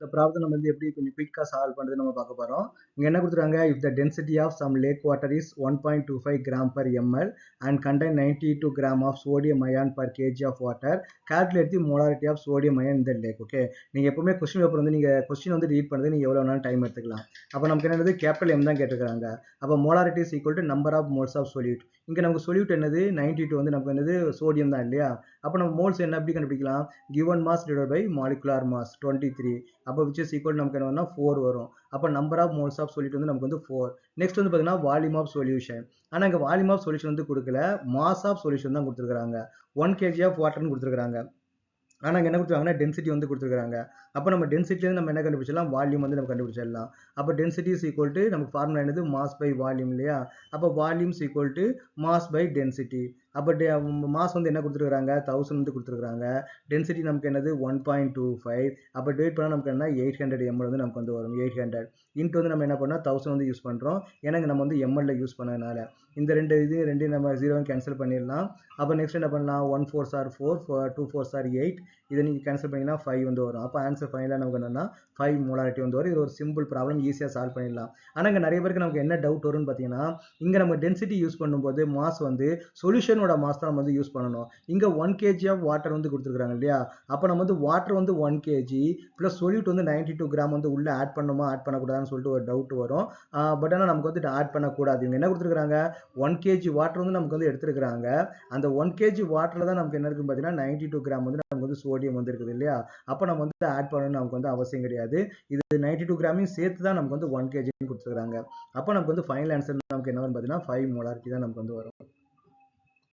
இந்த ப்ராப்ளத்தை நம்ம வந்து எப்படி கொஞ்சம் குயிக்காக சால்வ் பண்ணுறது நம்ம பார்க்க போகிறோம். இங்கே என்ன கொடுத்துருக்காங்க, if the density of some lake water is 1.25 gram per ml and contain 92 gram of sodium ion per kg of water, calculate the molarity of sodium ion in the lake. Okay, நீங்கள் எப்பவுமே question paper வந்து நீங்கள் question வந்து read பண்ணுறது நீங்கள் எவ்வளோ வேணாலும் time எடுத்துக்கலாம். அப்போ நமக்கு என்னது கேபிட்டல் எம் தான் கேட்டிருக்காங்க. அப்போ molarity is equal to number of moles of solute. இங்கே நமக்கு சொல்யூட் என்னது 92 வந்து நமக்கு என்னது சோடியம் தான் இல்லையா. அப்போ நம்ம மோல்ஸ் என்ன எப்படி கண்டுபிடிக்கலாம், given mass divided by molecular mass 23, அப்போ which is equal நமக்கு என்ன 4 வரும். அப்போ number of moles of solute வந்து நமக்கு வந்து 4. நெக்ஸ்ட் வந்து பார்த்தீங்கன்னா வால்யூம் ஆஃப் சொல்யூஷன். ஆனால் இங்கே வால்யூம் ஆஃப் சொல்யூஷன் வந்து கொடுக்கல, மாஸ் ஆஃப் சொல்யூஷன் தான் கொடுத்துருக்காங்க. 1 kg ஆஃப் வாட்டர்னு கொடுத்துருக்காங்க. ஆனால் இங்கே என்ன கொடுத்துருக்காங்கன்னா டென்சிட்டி வந்து கொடுத்துருக்காங்க. அப்போ நம்ம டென்சிட்டிலேருந்து நம்ம என்ன கண்டுபிடிச்சலாம், வால்யூம் வந்து நம்ம கண்டுபிடிச்சிடலாம். அப்போ டென்சிட்டி இஸ் ஈக்குவல் டு நமக்கு ஃபார்முலா என்னது, மாஸ் பை வால்யூம் இல்லையா. அப்போ volume is equal to mass by density. அப்போ மாஸ் வந்து என்ன கொடுத்துருக்காங்க, 1000 வந்து கொடுத்துருக்காங்க. டென்சிட்டி நமக்கு என்னது 1.25. அப்போ டிவைட் பண்ணால் நமக்கு என்ன 800 ml வந்து நமக்கு வந்து வரும். 800 இன்ட்டு வந்து நம்ம என்ன பண்ணால் 1000 வந்து யூஸ் பண்ணுறோம். ஏன்னா நம்ம வந்து ml யூஸ் பண்ணதுனால இந்த ரெண்டையும் நம்ம 0 கேன்சல் பண்ணிடலாம். அப்போ நெக்ஸ்ட் என்ன பண்ணலாம், 1 4s are 4, 2 4s are 8. இதை நீங்கள் கேன்சல் பண்ணிங்கன்னா 5 வந்து வரும். அப்போ ஆன்சர் ஃபைனலாக நமக்கு என்னன்னா 5 மோலாரிட்டி வந்து வரும். இது ஒரு சிம்பிள் ப்ராப்ளம், ஈஸியாக சால்வ் பண்ணிடலாம். ஆனால் இங்கே நிறைய பேருக்கு நமக்கு என்ன டவுட் வரும்னு பார்த்தீங்கன்னா, இங்கே நம்ம டென்சிட்டி யூஸ் பண்ணும்போது மாஸ் வந்து சொல்யூஷனோட மாஸ் தான் நம்ம வந்து யூஸ் பண்ணணும். இங்கே 1 kg ஆஃப் வாட்டர் வந்து கொடுத்துருக்காங்க இல்லையா. அப்போ நம்ம வந்து வாட்டர் வந்து 1 kg ப்ளஸ் சொல்யூட் வந்து 92 கிராம் வந்து உள்ளே ஆட் பண்ணுமா ஆட் பண்ணக்கூடாதுன்னு சொல்லிட்டு ஒரு டவுட் வரும். பட் ஆனால் நமக்கு வந்து ஆட் பண்ணக்கூடாது. இவங்க என்ன கொடுத்துருக்காங்க, 1 kg வாட்டர் வந்து நமக்கு வந்து எடுத்துருக்காங்க. அந்த 1 kg வாட்டரில் தான் நமக்கு என்ன இருக்குன்னு பார்த்தீங்கன்னா 92 கிராம் வந்து நமக்கு வந்து சோடியம் வந்து இருக்குது இல்லையா. அப்போ நம்ம வந்து ஆட் பண்ணணும்னு நமக்கு வந்து அவசியம் கிடையாது. இது 92 கிராமையும் சேர்த்து தான் நமக்கு வந்து 1 kg கொடுத்துருக்காங்க. அப்போ நமக்கு வந்து ஃபைனல் ஆன்சர் நமக்கு என்ன வரும் பார்த்தீங்கன்னா 5 மோலாரிட்டி தான் நமக்கு வந்து வரும்.